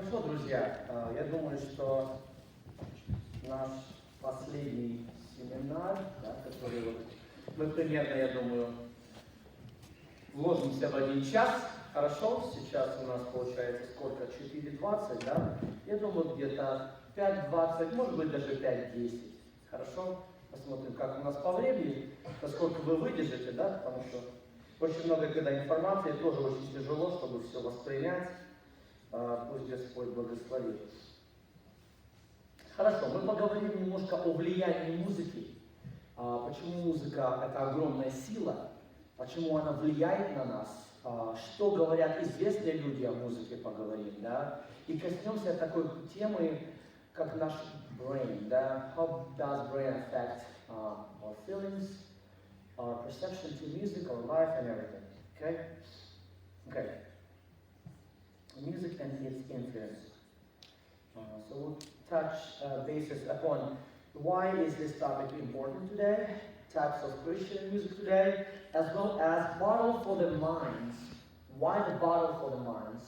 Хорошо, друзья, я думаю, что наш последний семинар, да, который вот мы примерно, я думаю, вложимся в 1 час. Хорошо, сейчас у нас получается сколько? 4:20, да? Я думаю, где-то 5:20, может быть даже 5:10. Хорошо? Посмотрим, как у нас по времени, насколько вы выдержите, да? Потому что очень много когда информации, тоже очень тяжело, чтобы все воспринять. Пусть Господь благословит. Хорошо, мы поговорим немножко о влиянии музыки. Почему музыка – это огромная сила, почему она влияет на нас, что говорят известные люди о музыке, поговорим, да? И коснемся такой темы, как наш brain, да? How does brain affect our feelings, our perception to music, our life and everything, okay? Okay. Music and its influence. So we'll touch bases upon why is this topic important today, types of Christian music today, as well as battle for the minds. Why the battle for the minds?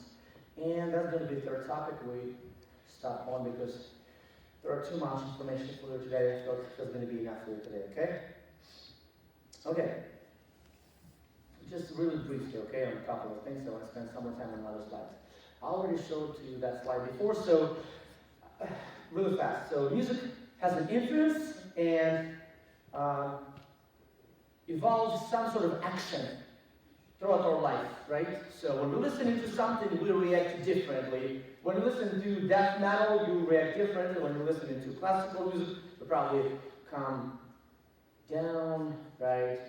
And that's going to be the third topic we stop on because there are too much information for you today. I thought there's going to be enough for you today, okay? Okay. Just really briefly, okay, on a couple of things. I want to spend some more time on other slides. I already showed to you that slide before, so really fast. So music has an influence and evolves some sort of action throughout our life, right? So when we're listening to something, we react differently. When you listen to death metal, you react differently. When you're listening to classical music, you probably calm down, right?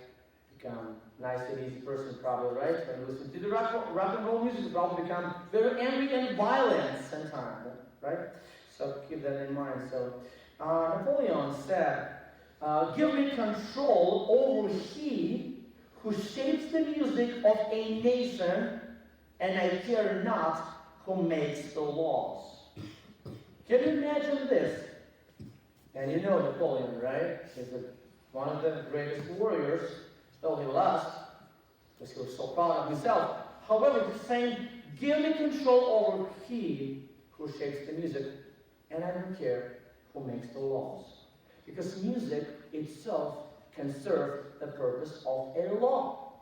Become nice and easy person, probably, right? When you listen to the rock and roll music, you probably become very angry and violent sometimes, right? So keep that in mind. So Napoleon said, "Give me control over he who shapes the music of a nation, and I care not who makes the laws." Can you imagine this? And you know Napoleon, right? He's one of the greatest warriors. Though he lost, because he was so proud of himself. However, he's saying, give me control over he who shapes the music, and I don't care who makes the laws. Because music itself can serve the purpose of a law.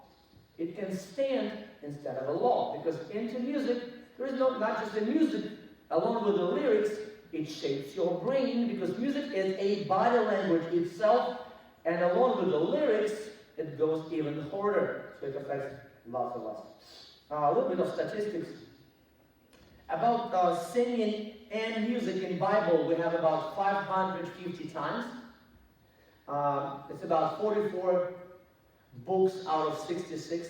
It can stand instead of a law, because into music, there is not just the music, along with the lyrics, it shapes your brain, because music is a body language itself, and along with the lyrics, it goes even harder, so it affects lots of us. A little bit of statistics. About singing and music in Bible, we have about 550 times. It's about 44 books out of 66,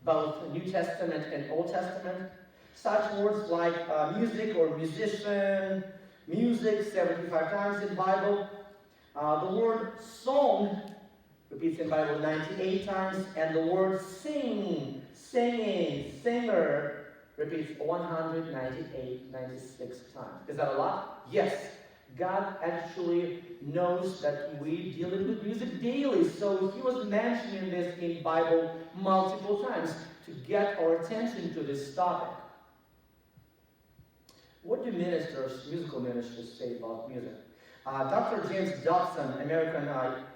both New Testament and Old Testament. Such words like music or musician, music, 75 times in Bible. The word song repeats in Bible 98 times, and the word sing, singing, singer repeats 96 times. Is that a lot? Yes. God actually knows that we deal with music daily, so he was mentioning this in Bible multiple times to get our attention to this topic. What do musical ministers say about music? Dr. James Dobson, American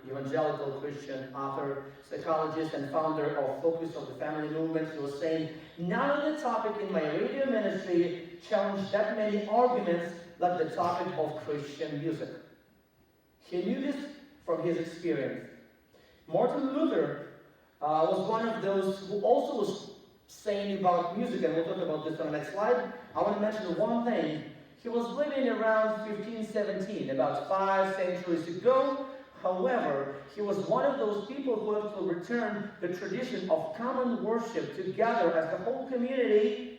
evangelical Christian author, psychologist, and founder of Focus of the Family Movement, he was saying, "None of the topic in my radio ministry challenged that many arguments like the topic of Christian music." He knew this from his experience. Martin Luther was one of those who also was saying about music, and we'll talk about this on the next slide. I want to mention one thing. He was living around 1517, about 5 centuries ago. However, he was one of those people who have to return the tradition of common worship together as the whole community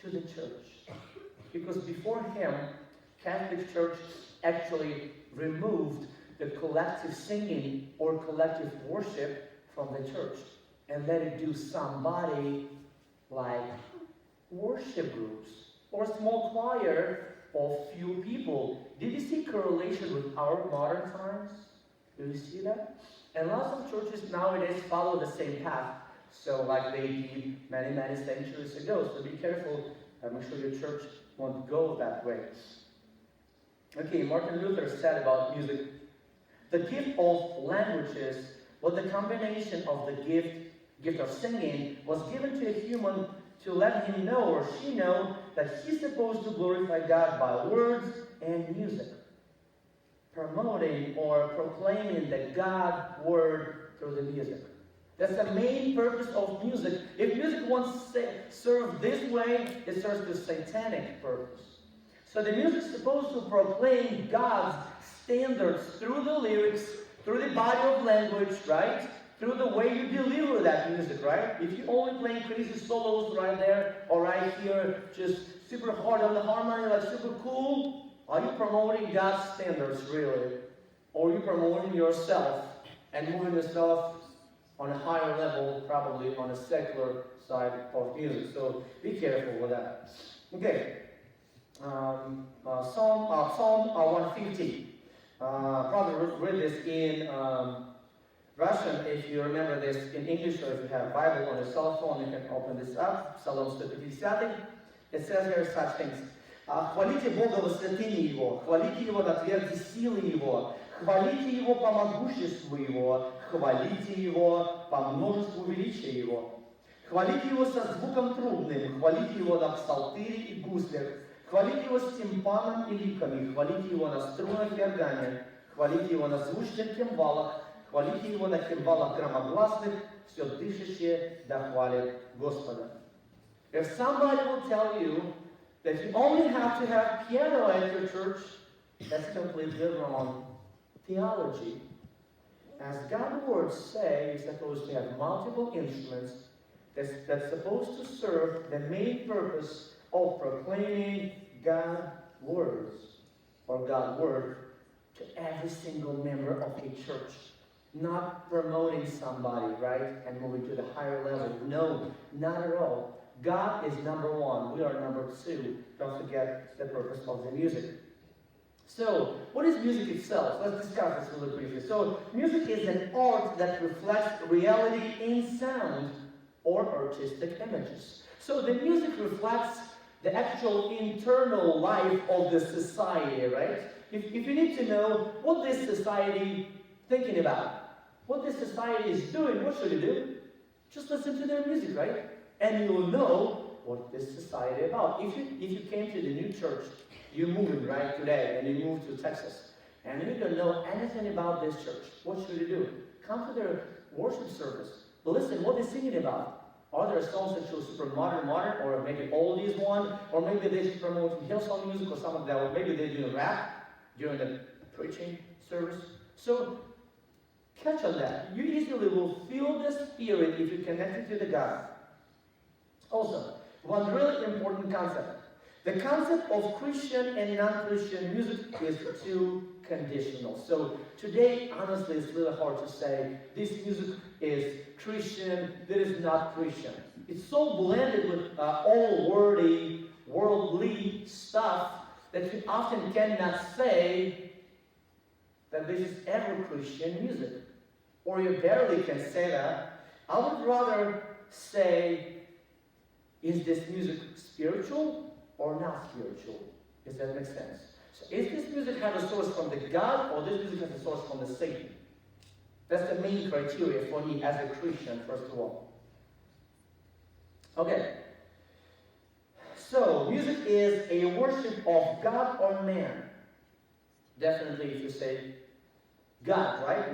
to the church. Because before him, Catholic Church actually removed the collective singing or collective worship from the church and let it do somebody like worship groups or small choir of few people. Did you see correlation with our modern times? Do you see that? And lots of churches nowadays follow the same path. So like they did many centuries ago. So be careful Make sure your church won't go that way. Okay, Martin Luther said about music, the gift of languages was the combination of the gift of singing was given to a human to let him know or she know that he's supposed to glorify God by words and music, promoting or proclaiming the God word through the music. That's the main purpose of music. If music wants to serve this way, it serves the satanic purpose. So the music is supposed to proclaim God's standards through the lyrics, through the body of language, right? Through the way you deliver that music, right? If you're only playing crazy solos right there or right here, just super hard on the harmony, like super cool, are you promoting God's standards really? Or are you promoting yourself and moving yourself on a higher level, probably on a secular side of music? So be careful with that. Okay. Psalm 150. Probably read this in Russian. If you remember this in English, or if you have a Bible on your cell phone, you can open this up. Psalm 150. It says here such things. Хвалите Бога во святыне Его, хвалите Его на тверди силы Его, хвалите Его по могуществу Его, хвалите Его по множеству величия Его. Хвалите Его со звуком трубным, хвалите Его на псалтыре и гуслях, хвалите Его с тимпаном и ликами, хвалите Его на струнах и органе, хвалите Его на звучных кимвалах, хвалите Его на кимвалах громогласных, все дышащее да хвалит Господа. If somebody will tell you that you only have to have piano at your church, that's completely wrong theology. As God's words say, you're supposed to have multiple instruments that's supposed to serve the main purpose of proclaiming God's words or God's word to every single member of a church. Not promoting somebody, right, and moving to the higher level. No, not at all. God is number one. We are number two. Don't forget the purpose of the music. So, what is music itself? Let's discuss this really briefly. So, music is an art that reflects reality in sound or artistic images. So, the music reflects the actual internal life of the society, right? If you need to know what this society is thinking about, what this society is doing, what should you do? Just listen to their music, right? And you'll know what this society is about. If you came to the new church, you're moving right today, and you moved to Texas, and you don't know anything about this church, what should you do? Come to their worship service. Listen, what they're singing about. Are there songs that show super modern, or maybe oldies one, or maybe they should promote Hillsong music or something like that, or maybe they're doing rap during the preaching service. So catch on that. You easily will feel the spirit if you connect it to the God. Also, one really important concept. The concept of Christian and non-Christian music is too conditional. So today, honestly, it's really hard to say this music is Christian, that is not Christian. It's so blended with all worldly stuff that you often cannot say that this is ever Christian music. Or you barely can say that. I would rather say, is this music spiritual or not spiritual? Does that make sense? So is this music have a source from the God, or this music has a source from the Satan? That's the main criteria for me as a Christian, first of all. Okay. So, music is a worship of God or man. Definitely if you say God, right?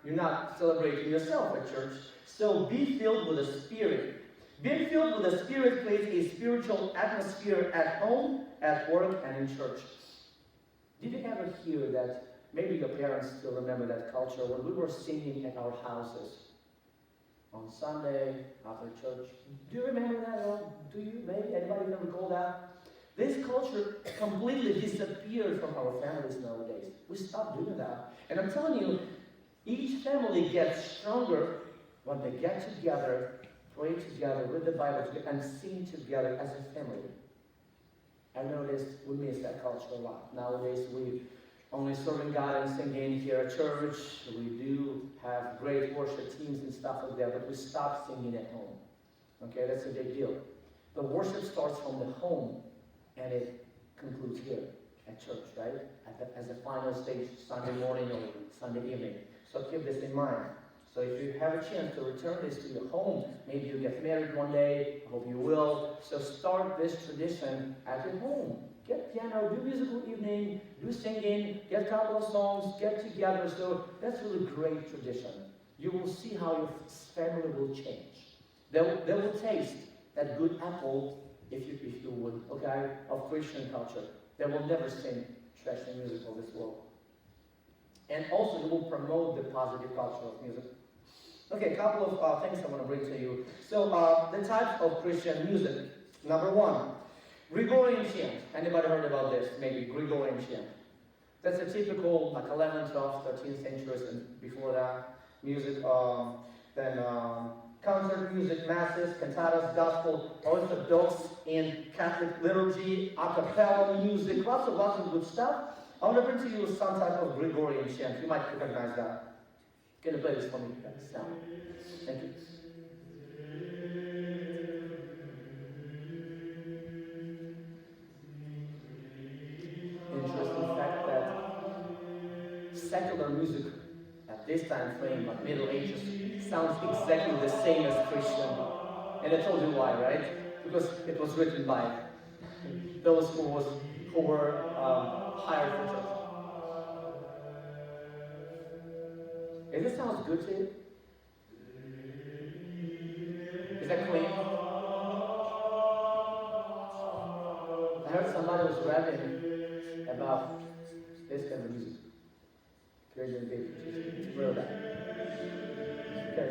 You're not celebrating yourself at church. So be filled with the Spirit. Being filled with the Spirit creates a spiritual atmosphere at home, at work, and in church. Did you ever hear that? Maybe your parents still remember that culture when we were singing at our houses on Sunday after church. Do you remember that at all? Do you? Maybe anybody can recall that? This culture completely disappeared from our families nowadays. We stopped doing that. And I'm telling you, each family gets stronger when they get together, pray together, read the Bible together, and sing together as a family. I noticed we miss that culture a lot. Nowadays, we only serving God and singing here at church. We do have great worship teams and stuff like that, but we stopped singing at home. Okay, that's a big deal. The worship starts from the home and it concludes here at church, right? As a final stage, Sunday morning or Sunday evening. So keep this in mind. So if you have a chance to return this to your home, maybe you get married one day, I hope you will. So start this tradition at your home. Get piano, do musical evening, do singing, get a couple of songs, get together. So that's really great tradition. You will see how your family will change. They will taste that good apple, if you would, okay, of Christian culture. They will never sing trashy music of this world. And also, you will promote the positive culture of music. Okay, a couple of things I want to bring to you. So, the types of Christian music. Number one, Gregorian chant. Anybody heard about this? Maybe Gregorian chant. That's a typical, like 11th, 12th, 13th centuries and before that music. Then concert music, masses, cantatas, gospel, Orthodox and Catholic liturgy, a cappella music, lots of good stuff. I want to bring to you some type of Gregorian chant. You might recognize that. Can you play this for me? Sound. Thank you. Interesting fact that secular music at this time frame, like Middle Ages, sounds exactly the same as Christian. And I told you why, right? Because it was written by those who were hired for church. If this sounds good to you? Is that clean? I heard somebody was rapping about this kind of music. Christian baby. It's real bad. Okay.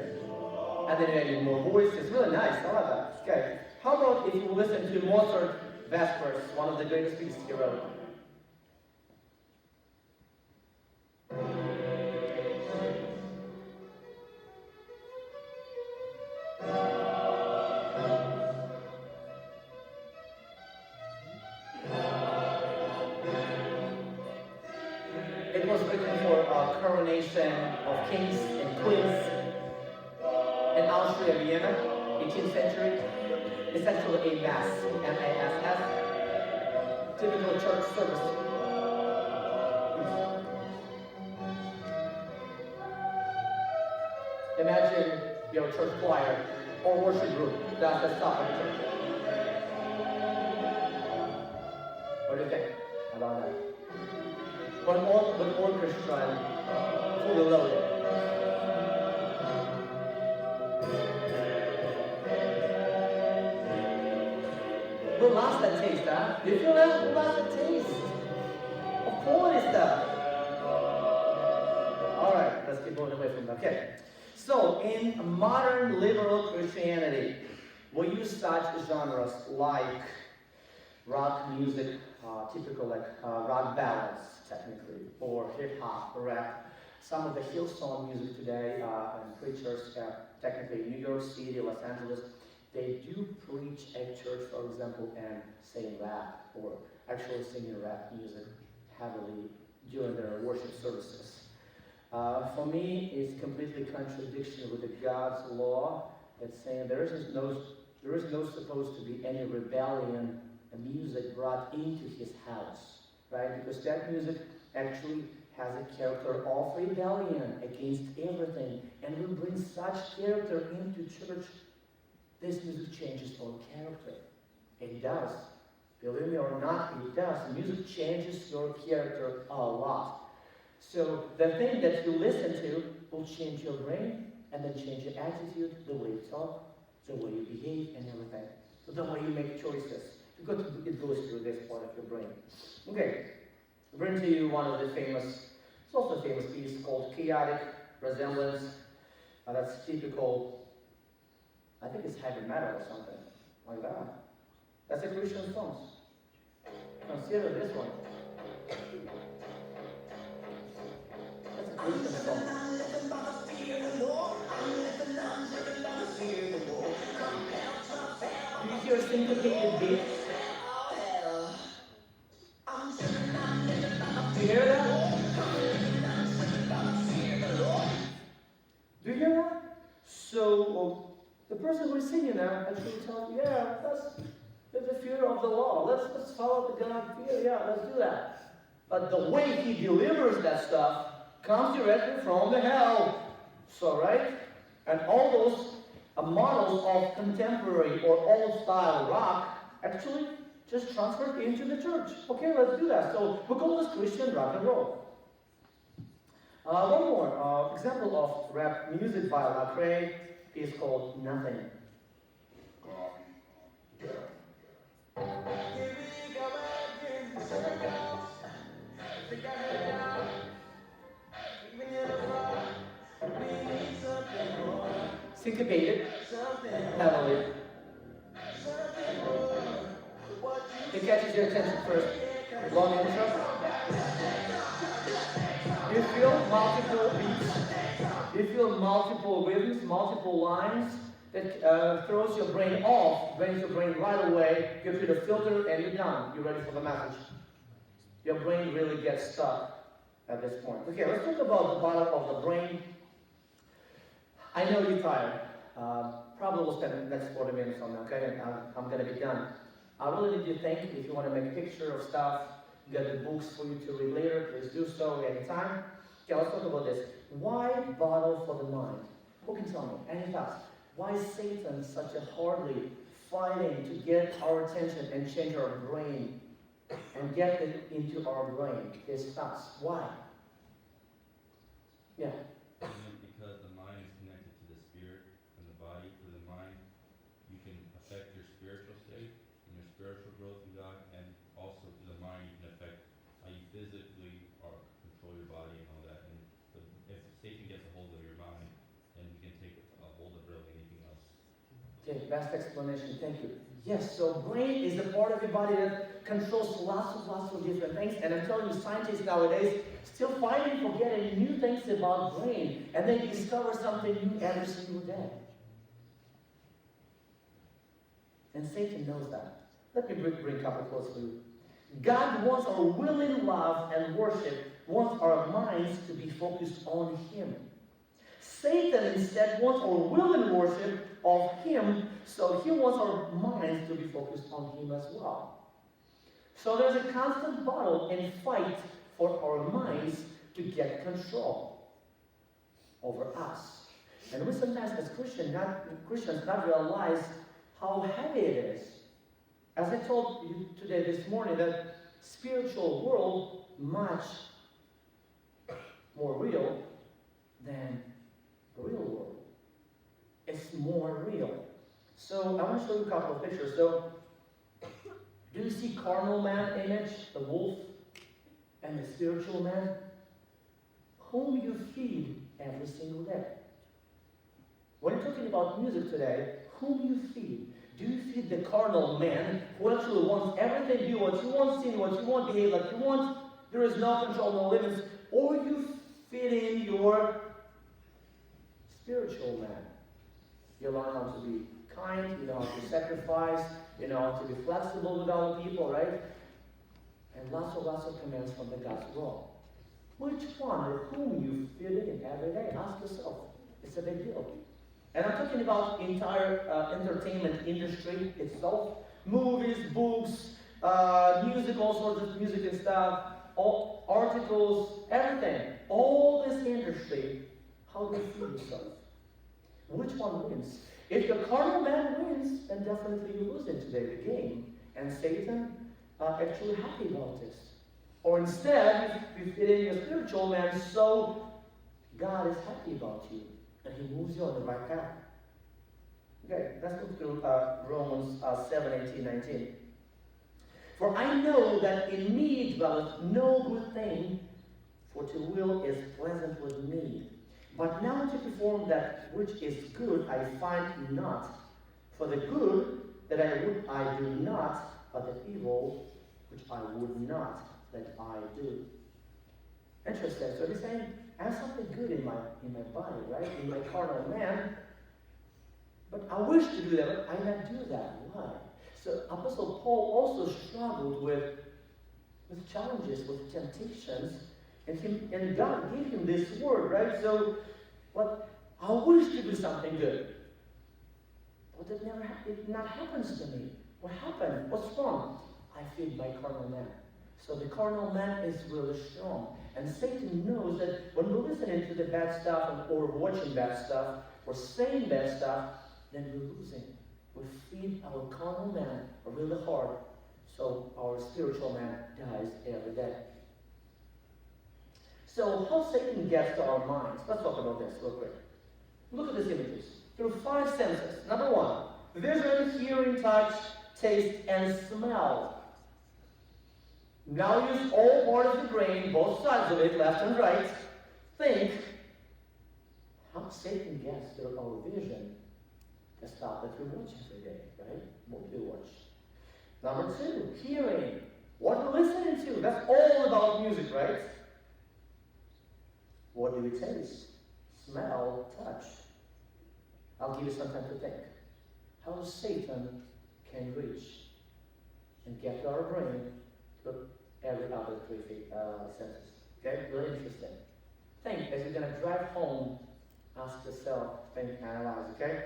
And then you add more voice. It's really nice. I love that. Okay. How about if you listen to Mozart Vespers, one of the greatest pieces he wrote? It was written for coronation of kings and queens in Austria, Vienna, 18th century. It's actually a mass, M-A-S-S, typical church service. Imagine your church choir or worship group. That's the stuff of the church. What do you think about that? With orchestra fully loaded. We lost that taste, huh? Do you feel that? We lost that taste of quality stuff. Alright, let's keep going away from that. Okay. So, in modern liberal Christianity, we use such genres like rock music, typical like rock ballads, technically, or hip-hop, rap. Some of the Hillsong music today, and preachers, technically in New York City, Los Angeles, they do preach at church, for example, and say rap, or actually singing rap music heavily during their worship services. For me, it's completely contradiction with the God's law that's saying there is no supposed to be any rebellion and music brought into his house, right? Because that music actually has a character of rebellion against everything, and we bring such character into church. This music changes our character. It does. Believe me or not, it does. Music changes your character a lot. So the thing that you listen to will change your brain, and then change your attitude, the way you talk, the way you behave, and everything. The way you make choices. Because it goes through this part of your brain. Okay, I bring to you one of the famous, it's also a famous piece called Chaotic Resemblance. That's typical, I think it's heavy metal or something like that. That's a Christian song. Consider this one. That's a Christian song. Do you hear a syncopated beat? Do you hear that? Do you hear that? So the person who is singing now actually tells you, yeah, of the law. Let's follow the God fear. Yeah, let's do that. But the way he delivers that stuff comes directly from the hell. So, right? And all those models of contemporary or old-style rock actually just transferred into the church. Okay, let's do that. So we call this Christian rock and roll. One more example of rap music by Lecrae is called Nothing. Syncopated, heavily. It catches your attention first. Long intro. You feel multiple beats. You feel multiple rhythms, multiple lines that throws your brain off, brings your brain right away, gives you the filter, and you're done. You're ready for the message. Your brain really gets stuck at this point. Okay, let's talk about the bottom of the brain. I know you're tired. Probably we'll spend the next 40 minutes on that, okay? And I'm going to be done. I really need you to think. If you want to make a picture of stuff, get the books for you to read later, please do so anytime. Okay, let's talk about this. Why battle for the mind? Who can tell me? Any thoughts? Why is Satan such a hardly fighting to get our attention and change our brain and get it into our brain? His thoughts. Why? Yeah. Because the mind is connected to the spirit and the body. Through the mind, you can affect your spiritual state and your spiritual growth in God, and also through the mind, you can affect how you physically or control your body and all that. And if Satan gets a hold of your mind, then he can take a hold of really anything else. Okay, best explanation. Thank you. Yes, so brain is the part of your body that controls lots of different things. And I'm telling you, scientists nowadays still fighting for getting new things about brain, and they discover something new every single day. And Satan knows that. Let me bring a couple close for you. God wants our willing love and worship, wants our minds to be focused on Him. Satan instead wants our willing worship of Him, so he wants our minds to be focused on Him as well. So there's a constant battle and fight for our minds to get control over us. And we sometimes as Christians not realize how heavy it is. As I told you today, this morning, that spiritual world much more real than the real world. It's more real. So I want to show you a couple of pictures. So, do you see carnal man image, the wolf, and the spiritual man? Whom you feed every single day. When you're talking about music today, whom you feed? Do you feed the carnal man who actually wants everything, do what you want, sing what you want, behave like you want, there is no control, no limits, or you feed in your spiritual man? You learn how to be kind, you know how to sacrifice, you know how to be flexible with other people, right? And lots of commands from the God's law. Which one or whom you feed in every day? Ask yourself. It's a big deal. And I'm talking about entire entertainment industry itself. Movies, books, music, all sorts of music and stuff, all articles, everything. All this industry, how do you feed yourself? Which one wins? If the carnal man wins, then definitely you lose in today the game. And Satan actually happy about this. Or instead, you fit in your spiritual man, so God is happy about you. And He moves you on the right path. Okay, let's go to Romans 7, 18, 19. For I know that in me dwelleth no good thing, for to will is pleasant with me. But now to perform that which is good I find not. For the good that I would I do not, but the evil which I would not that I do. Interesting. So he's saying, I have something good in my body, right? In my carnal man. But I wish to do that, but I not do that. Why? So Apostle Paul also struggled with challenges, with temptations, and God gave him this word, right? So, I wish to do something good, but it not happens to me. What happens? happened? What's wrong? I feed my carnal man. So the carnal man is really strong. And Satan knows that when we're listening to the bad stuff or watching bad stuff or saying bad stuff, then we're losing. We feed our carnal man really hard, so our spiritual man dies every day. So how Satan gets to our minds? Let's talk about this real quick. Look at these images. Through 5 senses. Number 1, vision, hearing, touch, taste, and smell. Now use all parts of the brain, both sides of it, left and right. Think how Satan gets to our vision, the stuff that we watch every day, right? What we watch. Number 2, hearing. What we're listening to. That's all about music, right? What do we taste? Smell, touch. I'll give you some time to think. How Satan can reach and get to our brain through every other 3 senses. Okay? Really interesting. Think as you're going to drive home, ask yourself, think, analyze, okay?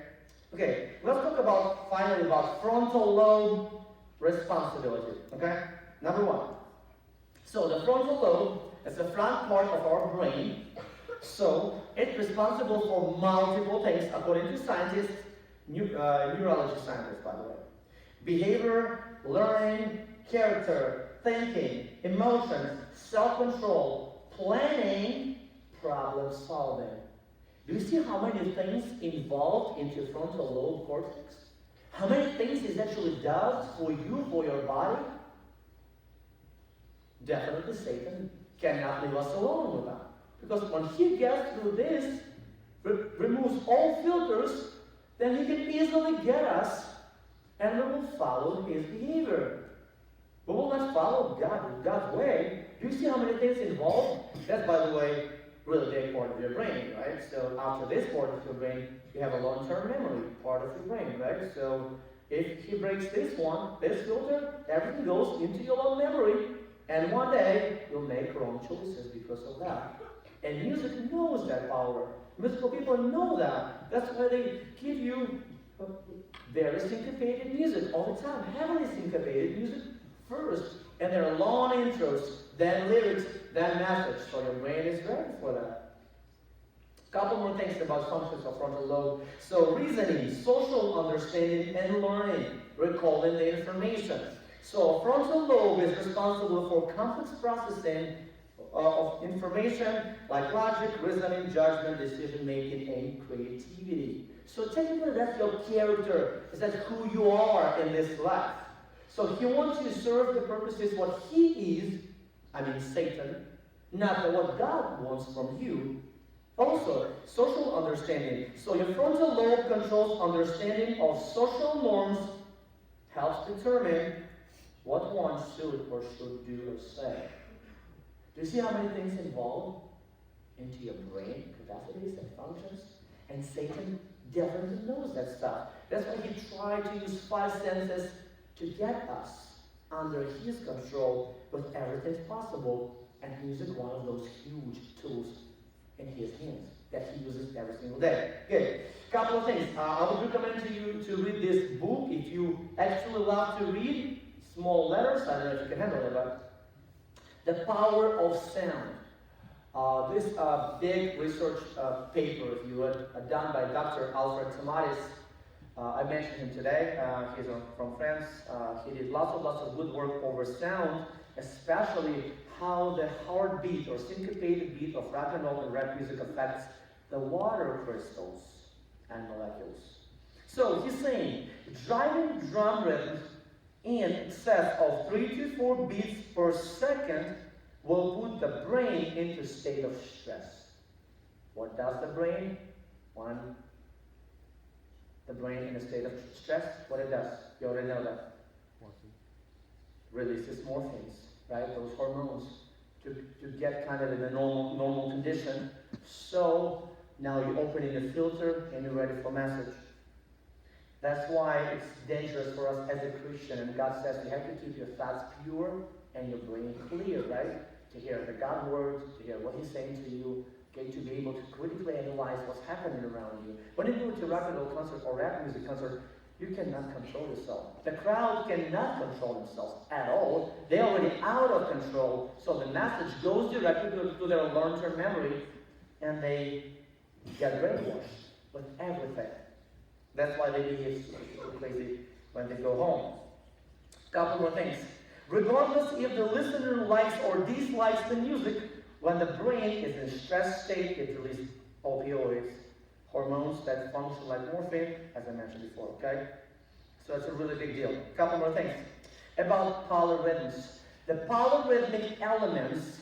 Okay, let's talk finally about frontal lobe responsibility, okay? Number 1. So the frontal lobe is the front part of our brain. So it's responsible for multiple things, according to scientists, neurology scientists, by the way. Behavior, learning, character, thinking, emotions, self-control, planning, problem solving. Do you see how many things involved into frontal lobe cortex? How many things it actually does for you, for your body? Definitely Satan cannot leave us alone with that. Because when he gets through this, removes all filters, then he can easily get us and we will follow his behavior. We will not follow God's way. Do you see how many things involved? That's, by the way, really big part of your brain, right? So after this part of your brain, you have a long-term memory part of your brain, right? So if he breaks this filter, everything goes into your long memory, and one day you'll make wrong choices because of that. And music knows that power. Musical people know that. That's why they give you very syncopated music all the time, heavily syncopated music first, and there are long intros, then lyrics, then message. So your brain is ready for that. Couple more things about functions of frontal lobe. So reasoning, social understanding, and learning, recalling the information. So frontal lobe is responsible for complex processing of information like logic, reasoning, judgment, decision making, and creativity. So technically that's your character. That's who you are in this life. So he wants you to serve the purposes what he is, Satan, not what God wants from you. Also, social understanding. So your frontal lobe controls understanding of social norms, helps determine what one should or should do or say. Do you see how many things involved into your brain capacities and functions? And Satan definitely knows that stuff. That's why he tried to use 5 senses to get us under his control with everything possible. And music, one of those huge tools in his hands that he uses every single day. Okay, couple of things. I would recommend to you to read this book if you actually love to read. Small letters, I don't know if you can handle it, but The Power of Sound. This big research paper, if you would, done by Dr. Alfred Tomatis. I mentioned him today. He's from France. He did lots of good work over sound, especially how the heartbeat or syncopated beat of rock and roll and rap music affects the water crystals and molecules. So he's saying, driving drum rhythms in excess of 3 to 4 beats per second will put the brain into a state of stress. What does the brain? The brain in a state of stress, what it does? You already know that. Releases morphines, right? Those hormones to get kind of in a normal condition. So now you're opening the filter and you're ready for message. That's why it's dangerous for us as a Christian. And God says you have to keep your thoughts pure and your brain clear, right? To hear the God words, to hear what He's saying to you, okay, to be able to critically analyze what's happening around you. When you go to a rock and roll concert or rap music concert, You cannot control yourself. The crowd cannot control themselves at all. They're already out of control. So the message goes directly to their long-term memory, and they get brainwashed with everything. That's why they behave so crazy when they go home. Couple more things. Regardless if the listener likes or dislikes the music, when the brain is in stress state, it releases opioids, hormones that function like morphine, as I mentioned before, okay? So it's a really big deal. Couple more things about polyrhythms. The polyrhythmic elements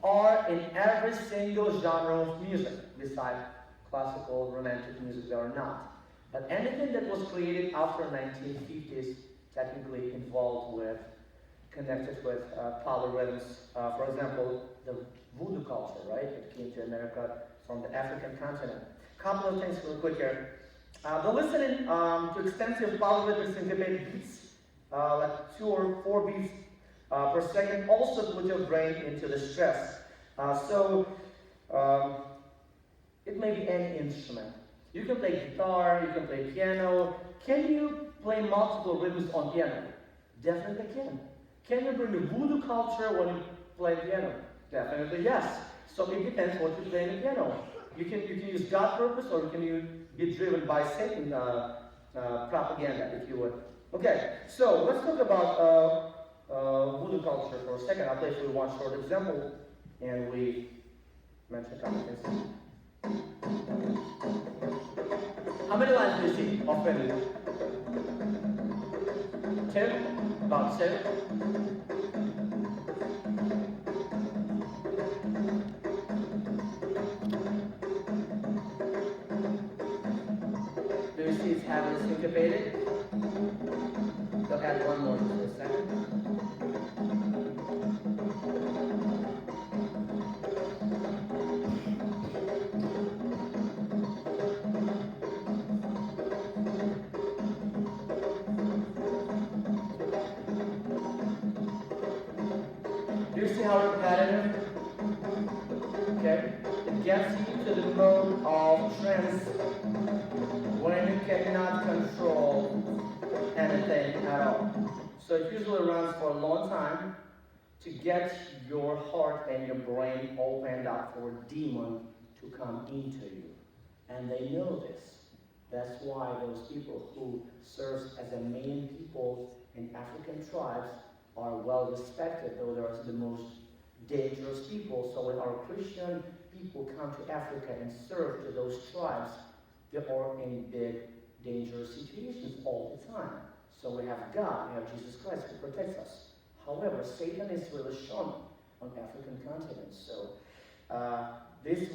are in every single genre of music, besides classical, romantic music, they are not. But anything that was created after 1950s technically involved with, connected with polyrhythms. For example, the voodoo culture, right? It came to America from the African continent. Couple of things real quick here. The listening to extensive polyrhythmic syncopated beats, like 2 or 4 beats per second, also put your brain into the stress. It may be any instrument. You can play guitar, you can play piano. Can you play multiple rhythms on piano? Definitely can. Can you bring the voodoo culture when you play piano? Definitely yes. So it depends what you play in the piano. You can use God purpose, or can you be driven by Satan propaganda, if you would. Okay, so let's talk about voodoo culture for a second. I'll play for you one short example, and we mention a couple things. How many lines do you see of prelude? 2? About 2? Do you see it's heavily syncopated? So add one more for a second. Do you see how repetitive? Okay? It gets you to the mode of trance when you cannot control anything at all. So it usually runs for a long time to get your heart and your brain opened up for a demon to come into you. And they know this. That's why those people who serve as the main people in African tribes are well respected, though they are the most dangerous people. So when our Christian people come to Africa and serve to those tribes, they are in big, dangerous situations all the time. So we have God, we have Jesus Christ who protects us. However, Satan is really strong on African continent. So this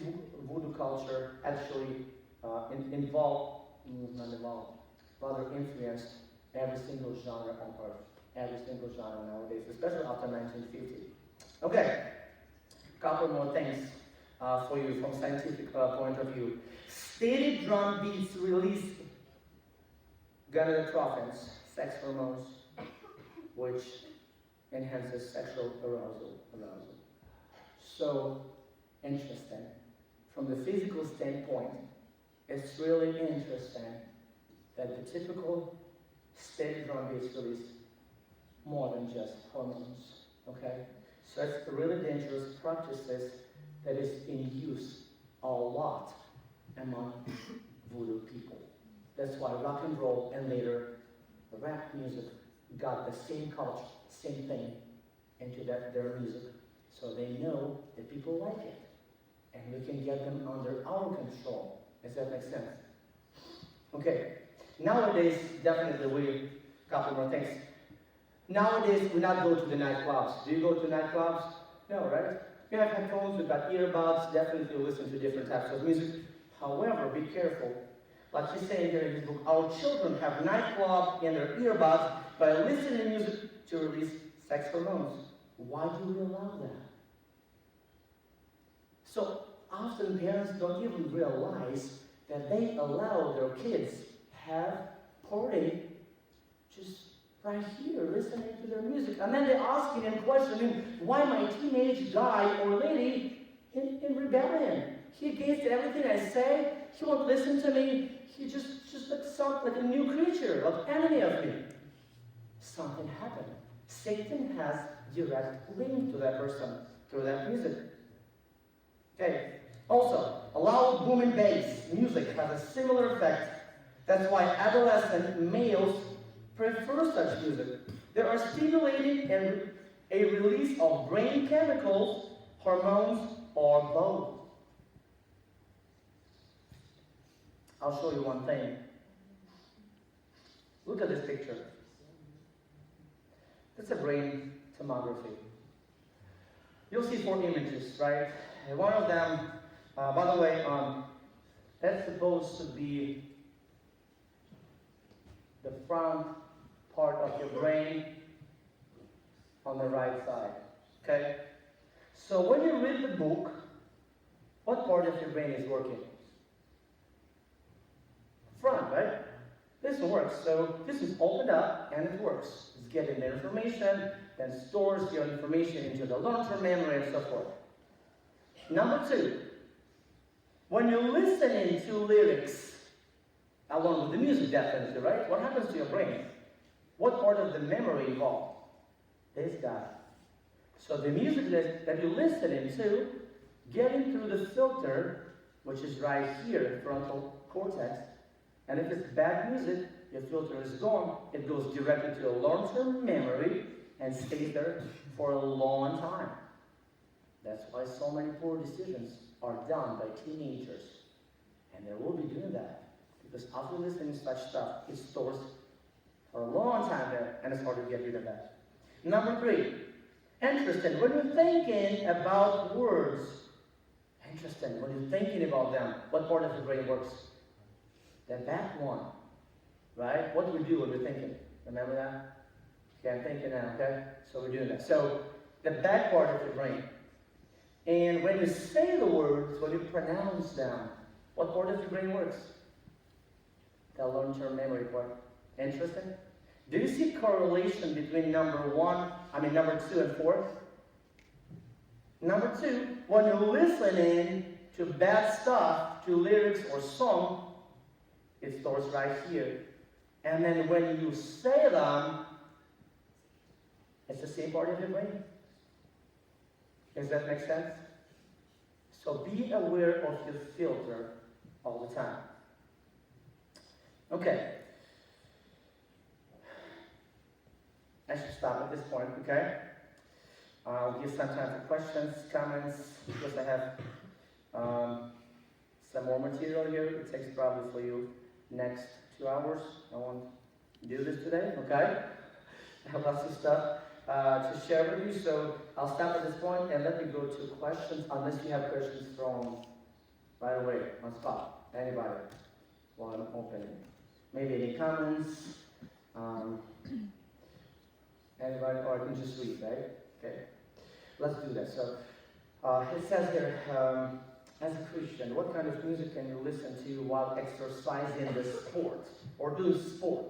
voodoo culture actually rather influenced every single genre on earth. Every single genre nowadays, especially after 1950. Okay, couple more things for you from scientific point of view. Steady drum beats release gonadotropins, sex hormones, which enhances sexual arousal. So interesting. From the physical standpoint, it's really interesting that the typical steady drum beats release more than just hormones, okay? So it's really dangerous practices that is in use a lot among voodoo people. That's why rock and roll and later rap music got the same culture, same thing into their music. So they know that people like it. And we can get them under our control. Does that make sense? Okay. Nowadays, definitely couple more things. Nowadays, we not go to the nightclubs. Do you go to nightclubs? No, right? We have headphones, we've got earbuds, definitely listen to different types of music. However, be careful. Like he's saying here in his book, our children have nightclub in their earbuds by listening to music to release sex hormones. Why do we allow that? So often parents don't even realize that they allow their kids have party just right here, listening to their music. And then they're asking and questioning why my teenage guy or lady in rebellion. He against everything I say. He won't listen to me. he just like sounds like a new creature, like enemy of me. Something happened. Satan has direct link to that person through that music. Okay. Also, a loud booming bass music has a similar effect. That's why adolescent males prefer such music. They are stimulating a release of brain chemicals, hormones, or both. I'll show you one thing. Look at this picture. That's a brain tomography. You'll see 4 images, right? And one of them, by the way, that's supposed to be the front part of your brain on the right side. Okay? So when you read the book, what part of your brain is working? Front, right? This works. So this is opened up and it works. It's getting the information, then stores your information into the long-term memory and so forth. Number 2, when you're listening to lyrics, along with the music definitely, right? What happens to your brain? What part of the memory involved? This guy. So the music that you're listening to, getting through the filter, which is right here, frontal cortex, and if it's bad music, your filter is gone, it goes directly to a long-term memory and stays there for a long time. That's why so many poor decisions are done by teenagers. And they will be doing that. Because after listening to such stuff, it stores for a long time there, and it's hard to get rid of that. Number 3, interesting. When you're thinking about words, interesting. When you're thinking about them, what part of the brain works? The back one, right? What do we do when we're thinking? Remember that? Okay, I'm thinking now, okay? So we're doing that. So the back part of the brain. And when you say the words, when you pronounce them, what part of the brain works? The long-term memory part. Interesting. Do you see correlation between number 2 and 4? Number 2, when you're listening to bad stuff, to lyrics or song, it stores right here. And then when you say them, it's the same part of your brain. Does that make sense? So be aware of your filter all the time. Okay. I should stop at this point, okay? I'll give some time for questions, comments, because I have some more material here. It takes probably for you next 2 hours. I won't do this today, okay? I have lots of stuff to share with you, so I'll stop at this point and let me go to questions, unless you have questions from right away, on spot. Anybody, while I'm opening. Maybe any comments? Anybody, or I can just read, right? Okay, let's do that. So, it says here, as a Christian, what kind of music can you listen to while exercising the sport, or doing sport?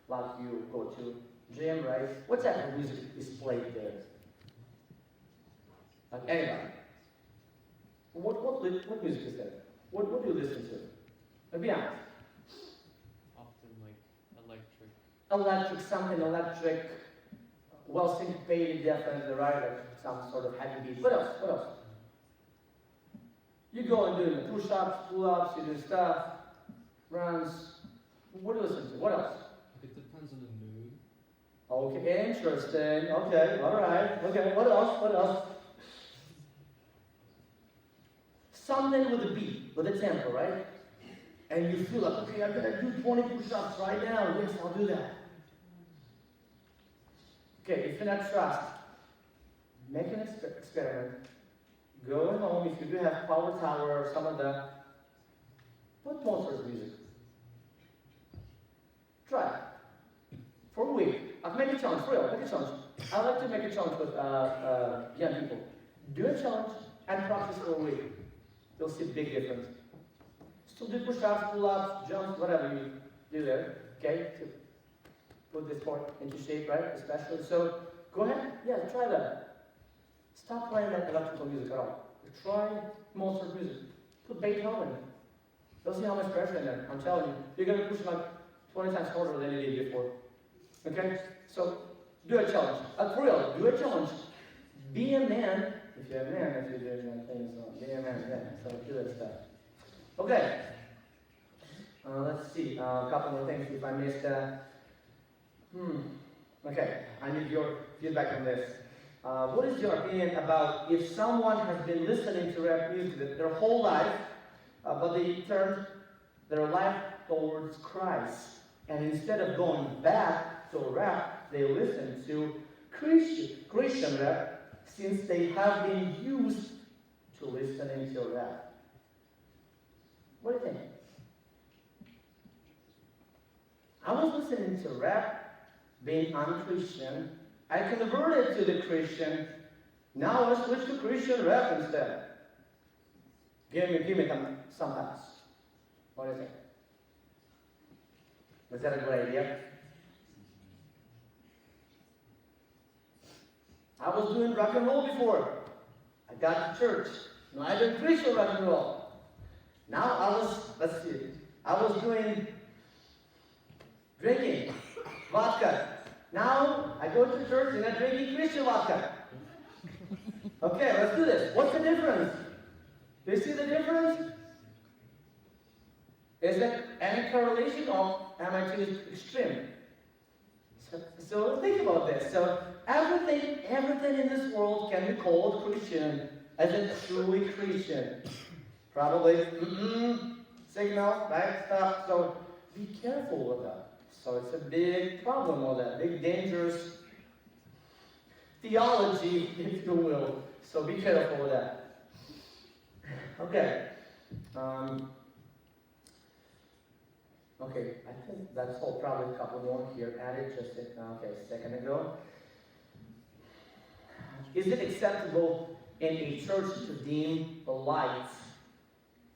Like you go to gym, right? What type of music is played there? Like anybody? What music is that? What do you listen to? Let's be honest. Often like electric. Something electric, well syncopated, definitely, right? Like some sort of heavy beat. What else? You go and do push-ups, pull-ups, you do stuff, runs. What do you listen to? What else? It depends on the mood. Okay, interesting. Okay, all right. Okay, what else? Something with a beat, with a tempo, right? And you feel like, okay, I'm going to do 20 push-ups right now. Yes, I'll do that. Okay, if you're not trust, make an experiment. Go home, if you do have Power Tower or some of the, put Mozart's music. Try it. For a week. I'll make a challenge, for real, make a challenge. I like to make a challenge with young people. Do a challenge and practice for a week. You'll see a big difference. Still do push-ups, pull-ups, jumps, whatever you do there, okay? To put this part into shape, right? Especially. So, go ahead, yeah, try that. Stop playing that electrical music at all. Try Mozart music. Put Beethoven. Don't see how much pressure in there. I'm telling you. You're going to push like 20 times harder than you did before. Okay? So, do a challenge. For real, do a challenge. Be a man. If you're a man, if you're doing that thing, so be a man, yeah. So do that stuff. Okay. Let's see. A couple more things if I missed. Okay. I need your feedback on this. What is your opinion about if someone has been listening to rap music their whole life, but they turned their life towards Christ, and instead of going back to rap, they listen to Christian rap, since they have been used to listening to rap? What do you think? I was listening to rap, being unchristian. I converted to the Christian. Now I switch to Christian rap instead. Give me some times. What do you think? Is that a good idea? I was doing rock and roll before. I got to church. Now I do Christian rock and roll. Now I was doing drinking vodka. Now I go to church and I'm drinking Christian vodka. Okay, let's do this. What's the difference? Do you see the difference? Is there any correlation, or am I too extreme? So think about this. So everything in this world can be called Christian, as in truly Christian. Probably signal, right? Stop. So be careful with that. So it's a big problem with that, big dangerous theology, if you will. So be careful with that. Okay. Okay, I think that's all. Probably a couple more here added just a second ago. Is it acceptable in a church to dim the lights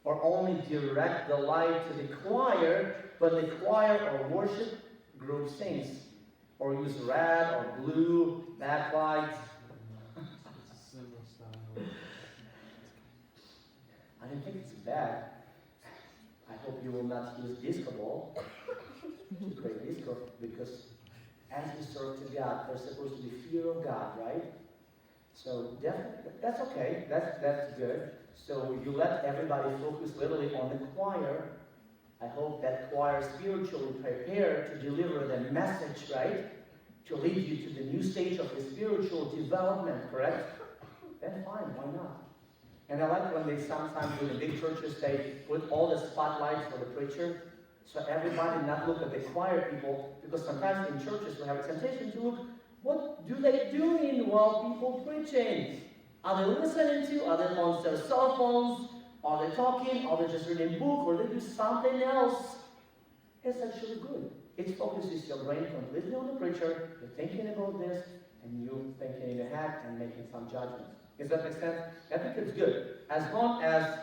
or only direct the light to the choir when the choir or worship group sings? Or use red or blue backlights? It's a similar style. I don't think it's bad. I hope you will not use disco ball to play disco, because as we serve to God, there's supposed to be fear of God, right? So definitely, that's okay. That's good. So you let everybody focus literally on the choir. I hope that choir is spiritually prepared to deliver the message, right? To lead you to the new stage of the spiritual development, correct? Then fine, why not? And I like when they sometimes do in big churches, they put all the spotlights for the preacher, so everybody not look at the choir people, because sometimes in churches we have a temptation to look, what do they doing while people preaching? Are they listening to? Are they on their cell phones? Are they talking? Are they just reading a book? Or they do something else? It's actually good. It focuses your brain completely on the preacher. You're thinking about this, and you're thinking in your head and making some judgments. Does that make sense? I think it's good. As long as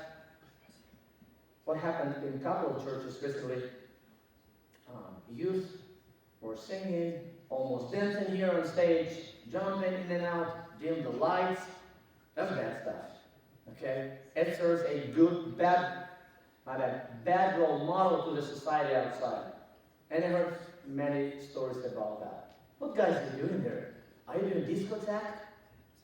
what happened in a couple of churches recently, youth were singing, almost dancing here on stage, jumping in and out, dim the lights. That's bad stuff. Okay? It serves a bad role model to the society outside. And I heard many stories about that. What guys are you doing there? Are you doing discotheque?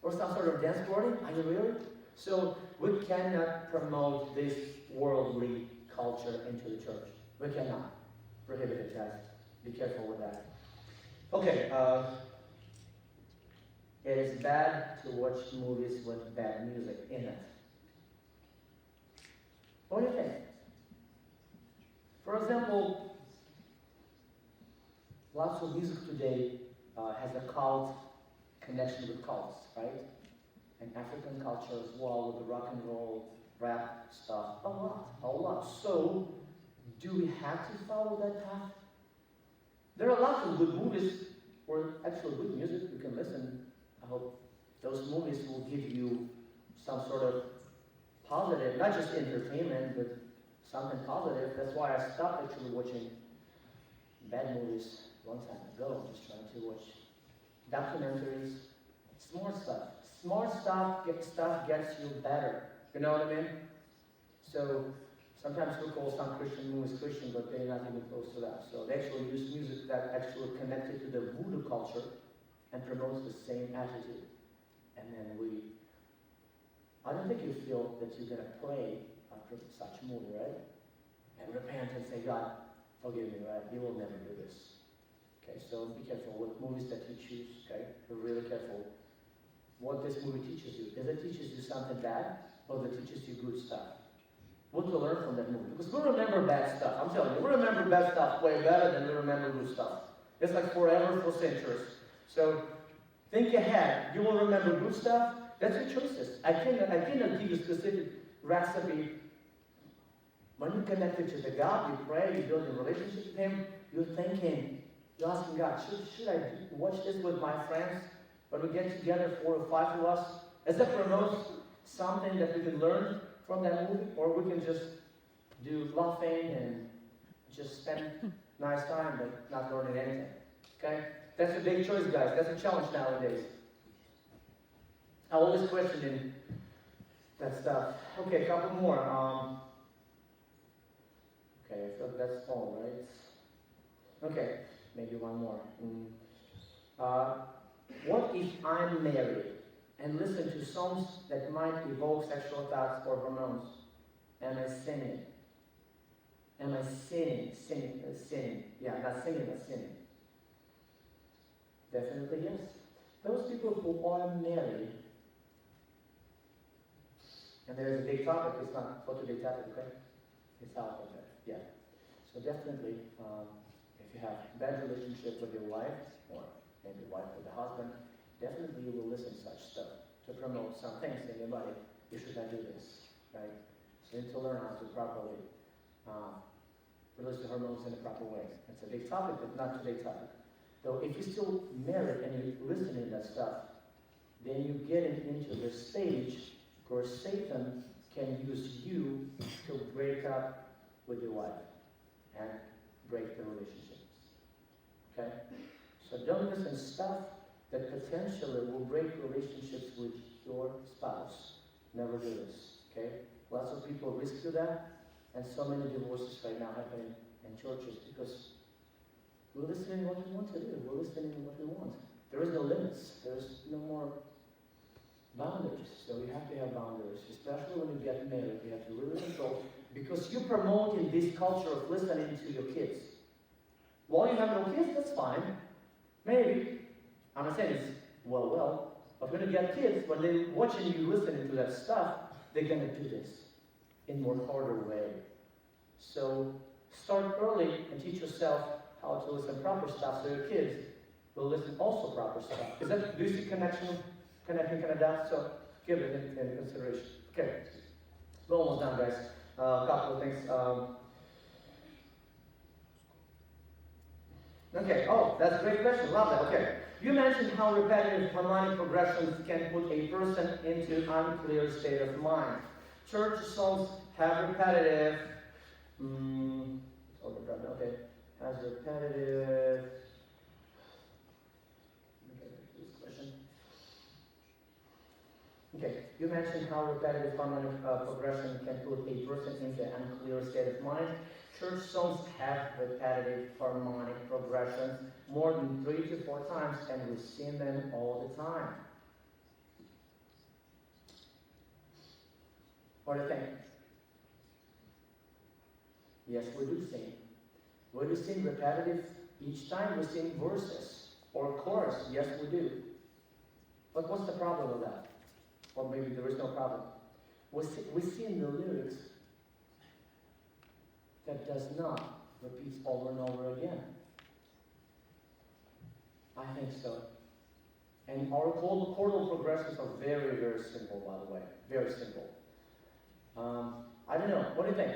Or some sort of dance party? Are you really? So we cannot promote this worldly culture into the church. We cannot. Prohibit it, guys. Be careful with that. Okay, it is bad to watch movies with bad music in it. What do you think? For example, lots of music today has a cult connection with cults, right? And African culture as well, with the rock and roll, rap stuff, a lot. So, do we have to follow that path? There are lots of good movies, or actually good music you can listen. I hope those movies will give you some sort of positive, not just entertainment, but something positive. That's why I stopped actually watching bad movies a long time ago. I'm just trying to watch documentaries, smart stuff. Smart stuff gets you better. You know what I mean? So Sometimes we call some Christian movies Christian, but they're not even close to that. So they actually use music that actually connected to the voodoo culture and promotes the same attitude. And then I don't think you feel that you're going to pray after such a movie, right? And repent and say, God, forgive me, right? You will never do this. Okay, so be careful with movies that you choose, okay? Be really careful what this movie teaches you. Does it teaches you something bad, or does it teaches you good stuff? What to learn from that movie? Because we remember bad stuff. I'm telling you, we remember bad stuff way better than we remember good stuff. It's like forever, for centuries. So think ahead. You will remember good stuff. That's your choices. I cannot give you a specific recipe. When you connected to the God, you pray, you build a relationship with Him, you're thinking, you're asking God, should I watch this with my friends? When we get together, 4 or 5 of us, does that promote something that we can learn from that movie? Or we can just do laughing and just spend nice time but not learning anything. Okay? That's a big choice, guys. That's a challenge nowadays. I always questioning that stuff. Okay, a couple more. Okay, I feel that's all, right? Okay, maybe one more. What if I'm married and listen to songs that might evoke sexual thoughts or hormones? Am I sinning? Am I sinning? Sinning. Yeah, not singing, but sinning. Definitely yes. Those people who are married, and there is a big topic, it's not for today's topic, okay? It's out of there, yeah. So definitely, if you have a bad relationship with your wife, or maybe wife with the husband, definitely you will listen to such stuff to promote some things in your body. You should not do this, right? So you need to learn how to properly release the hormones in a proper way. It's a big topic, but not today's topic. So if you're still married and you're listening to that stuff, then you're getting into the stage where Satan can use you to break up with your wife and break the relationships. Okay? So don't listen to stuff that potentially will break relationships with your spouse. Never do this. Okay? Lots of people risk to that, and so many divorces right now happening in churches because we're listening to what we want to do. We're listening to what we want. There is no limits. There's no more boundaries. So you have to have boundaries, especially when you get married. You have to really control, because you're promoting this culture of listening to your kids. While you have no kids, that's fine. Maybe. I'm not saying it's well, but when you get kids, when they're watching you listening to that stuff, they're going to do this in more harder way. So start early and teach yourself how to listen proper stuff so your kids will listen also proper stuff. Do you see connecting kind of that? So give it in consideration. Okay. We're almost done, guys. A couple of things. Okay, that's a great question. Love that. Okay. You mentioned how repetitive harmonic progressions can put a person into unclear state of mind. Church songs have repetitive, has repetitive, okay, you mentioned how repetitive harmonic progression can put a person into an unclear state of mind. Church songs have repetitive harmonic progressions more than 3 to 4 times, and we sing them all the time. What do you think? Yes, we do sing. We do sing repetitive. Each time we sing verses or chorus. Yes, we do. But what's the problem with that? Or maybe there is no problem. We sing the lyrics that does not repeat over and over again. I think so. And our chordal progressions are very, very simple, by the way. Very simple. I don't know. What do you think?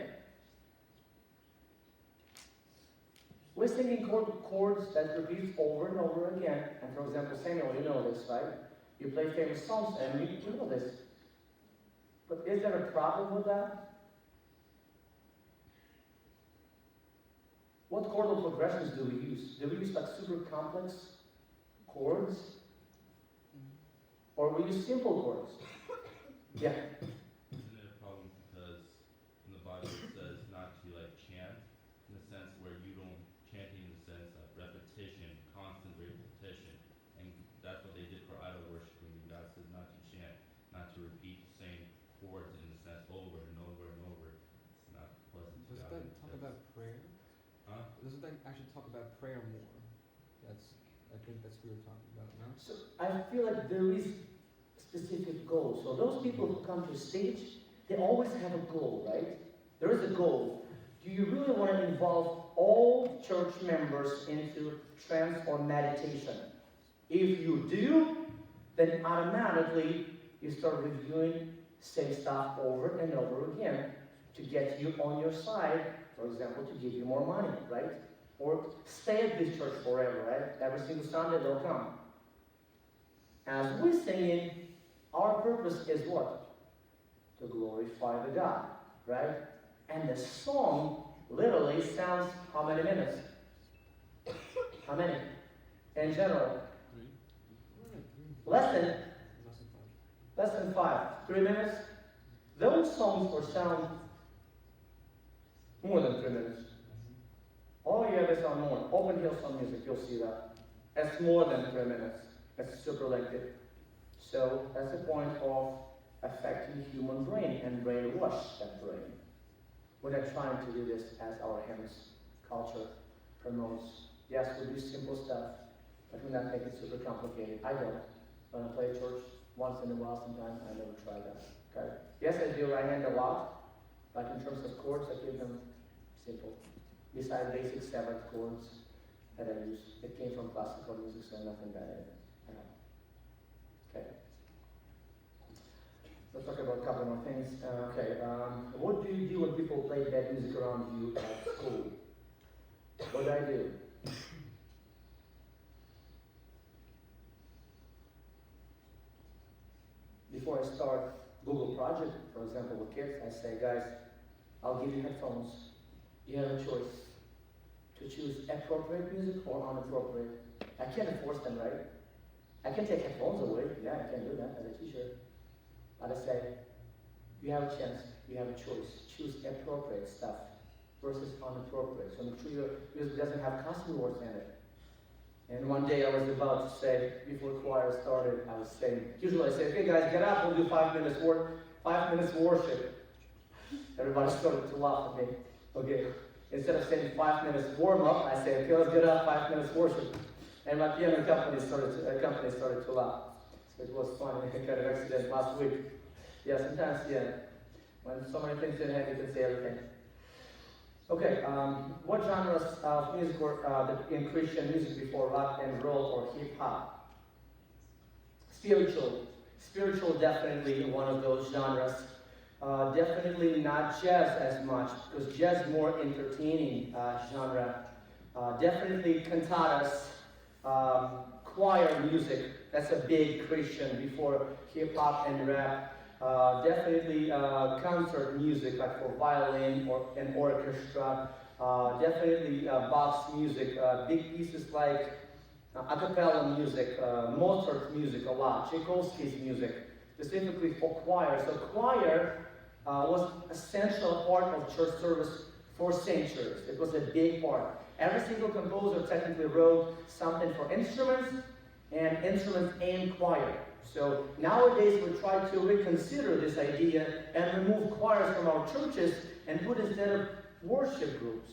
We're singing chords that repeat over and over again. And for example, Samuel, you know this, right? You play famous songs and you know this. But is there a problem with that? What chordal progressions do we use? Do we use like super complex chords? Or we use simple chords? Yeah. Isn't it a problem because in the Bible it says doesn't that actually talk about prayer more? I think that's what we're talking about, no? So I feel like there is specific goals. So those people who come to the stage, they always have a goal, right? There is a goal. Do you really want to involve all church members into trance or meditation? If you do, then automatically you start reviewing same stuff over and over again to get you on your side, for example, to give you more money, right? Or stay at this church forever, right? Every single Sunday they'll come. As we're singing, our purpose is what? To glorify the God, right? And the song literally sounds how many minutes? How many? In general? Less than 5. 3 minutes? Those songs will sound more than 3 minutes. Oh yeah, they sound more. Open Hillsong music, you'll see that. It's more than 3 minutes. It's super lengthy. So that's the point of affecting human brain and brainwash that brain. We're not trying to do this as our hymns culture promotes. Yes, we do simple stuff, but we're not making it super complicated. I don't. When I play church once in a while, sometimes I never try that. Okay? Yes, I do right hand a lot, but in terms of chords, I keep them simple. Besides basic 7th chords that I use, it came from classical music, so nothing bad in it. Okay. Let's talk about a couple more things. What do you do when people play bad music around you at school? What do I do? Before I start Google project, for example, with kids, I say, guys, I'll give you headphones. You have a choice to choose appropriate music or inappropriate. I can't force them, right? I can take headphones away. Yeah, I can do that as a teacher. But I say, you have a chance, you have a choice. Choose appropriate stuff versus inappropriate. So make sure your music doesn't have cuss words in it. And one day I was about to say, before choir started, I was saying, usually I say, okay guys, get up, we'll do 5 minutes worship. Everybody started to laugh at me. Okay. Instead of saying 5 minutes warm up, I say, okay, let's get up, 5 minutes worship. And my piano company started to laugh. So it was funny. I had an accident last week. Yeah, sometimes, yeah. When so many things in hand, you can say everything. Okay, what genres of music were in Christian music before rock and roll or hip hop? Spiritual. Spiritual, definitely one of those genres. Definitely not jazz as much, because jazz is more entertaining genre. Definitely cantatas, choir music. That's a big Christian before hip hop and rap. Definitely concert music, like for violin or an orchestra. Definitely Bach's music, big pieces like a cappella music, Mozart's music a lot, Tchaikovsky's music, specifically for choir. So choir was an essential part of church service for centuries. It was a big part. Every single composer technically wrote something for instruments and choir. So nowadays we try to reconsider this idea and remove choirs from our churches and put instead of worship groups.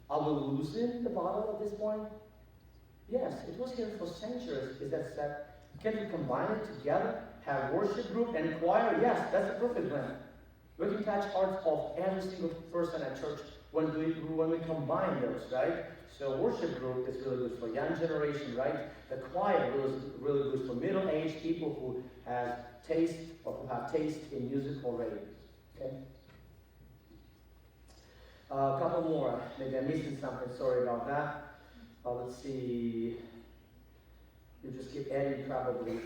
Are we losing the battle at this point? Yes, it was here for centuries. Is that said? Can we combine it together? Have worship group and choir? Yes, that's a perfect blend. We can touch hearts of every single person at church when we combine those, right? So worship group is really good for young generation, right? The choir is really good for middle-aged people who have taste in music already. Okay. A couple more. Maybe I'm missing something. Sorry about that. Let's see. You just keep adding probably.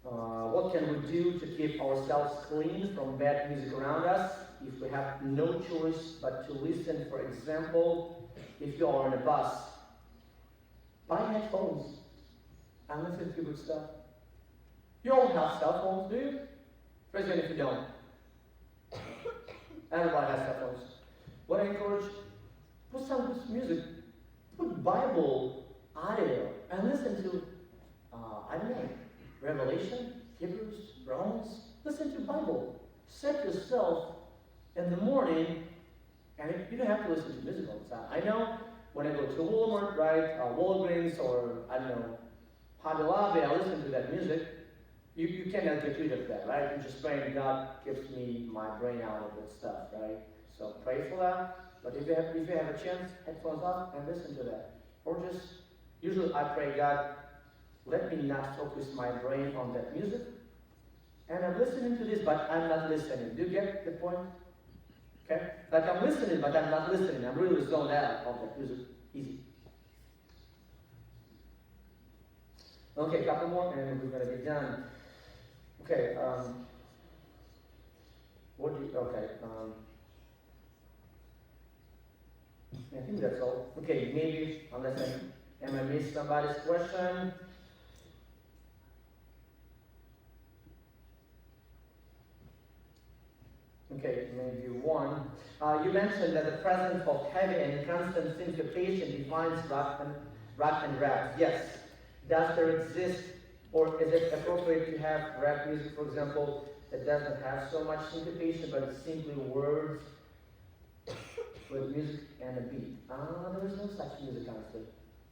What can we do to keep ourselves clean from bad music around us if we have no choice but to listen? For example, if you are on a bus, buy headphones and listen to good stuff. You all have cell phones, do you? Raise your hand if you don't. Everybody has cell phones. What I encourage, put some good music, put Bible audio and listen to, I don't know, Revelation, Hebrews, Romans. Listen to Bible. Set yourself in the morning And you don't have to listen to music all the time. I know when I go to Walmart, right, Walgreens, or I don't know, Hobby Lobby, I listen to that music. You cannot get rid of that, right? You just pray and God gives me my brain out of that stuff, right? So pray for that. But if you have a chance, headphones on and listen to that. Or just, usually I pray, God, let me not focus my brain on that music. And I'm listening to this, but I'm not listening. Do you get the point? Okay? Like I'm listening, but I'm not listening. I'm really zoned out of that music. Easy. Okay, a couple more and we're going to be done. Okay, I think that's all. Okay, maybe, unless I missed somebody's question. Okay, maybe one. You mentioned that the presence of heavy and constant syncopation defines rock and rap. Yes. Does there exist, or is it appropriate to have rap music, for example, that doesn't have so much syncopation, but it's simply words with music and a beat? There is no such music, honestly.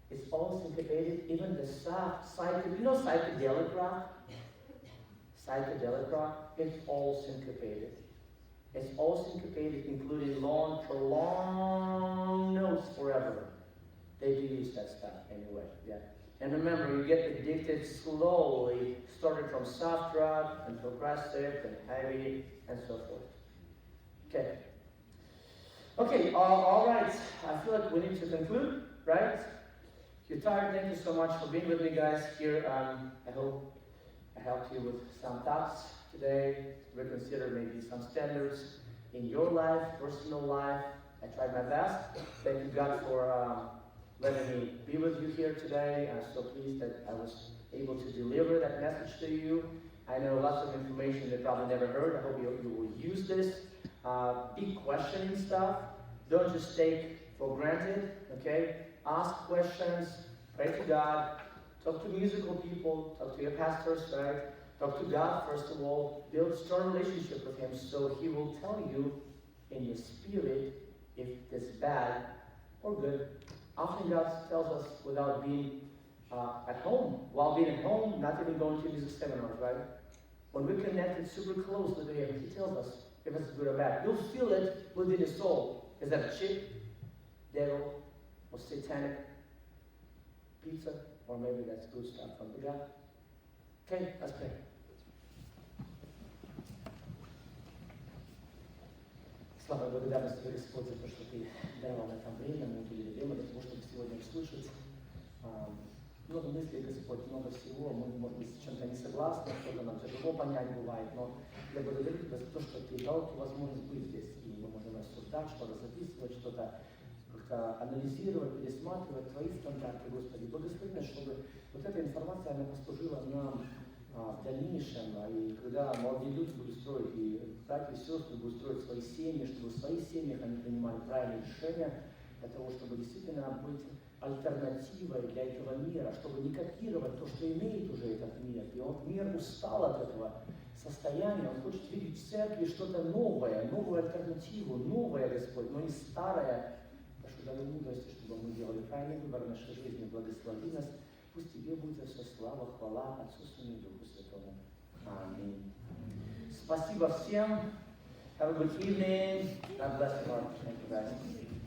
It's all syncopated, even the soft, psychedelic rock? Psychedelic rock, it's all syncopated. It's all syncopated, including long, prolonged notes forever. They do use that stuff anyway, yeah. And remember, you get addicted slowly, starting from soft rock and progressive and heavy and so forth. Okay. Okay, all right. I feel like we need to conclude, right? If you're tired, thank you so much for being with me, guys, here. I hope I helped you with some thoughts today. Reconsider maybe some standards in your life, personal life. I tried my best. Thank you, God, for letting me be with you here today. I'm so pleased that I was able to deliver that message to you. I know lots of information you probably never heard. I hope you will use this. Be questioning stuff. Don't just take for granted, okay? Ask questions, pray to God, talk to musical people, talk to your pastors, right? Talk to God, first of all. Build a strong relationship with Him so He will tell you in your spirit if it's bad or good. Often God tells us without being at home. While being at home, not even going to music seminars, right? When we're connected super closely to Him, He tells us if it's good or bad. You'll feel it within your soul. Is that a chip, devil, or satanic pizza? Or maybe that's good stuff from the God. Okay, let's pray. Слава и благодарность Тебе, Господь, за то, что Ты давал нам это время, мы были любимы для того, чтобы сегодня услышать много мыслей, Господь, много всего. Мы, может быть, с чем-то не согласны, что-то нам тяжело понять бывает, но я благодарю Тебя за то, что Ты дал эту возможность быть здесь. И мы можем рассуждать, что-то записывать, что-то как-то анализировать, пересматривать Твои стандарты, Господи. Благослови нас, чтобы вот эта информация, она послужила нам в дальнейшем, и когда молодые люди будут строить, и братья и сестры будут строить свои семьи, чтобы в своих семьях они принимали правильные решения, для того, чтобы действительно быть альтернативой для этого мира, чтобы не копировать то, что имеет уже этот мир. И вот мир устал от этого состояния, он хочет видеть в церкви что-то новое, новую альтернативу, новое, Господь, но не старое. Прошу, дай мудрости, чтобы мы делали правильный выбор в нашей жизни, благослови нас. Пусть Тебе будет за все слава, хвала Отцу, Сыну и Духу Святому. Аминь. Спасибо всем. Have a good evening. God bless you all. Thank you guys.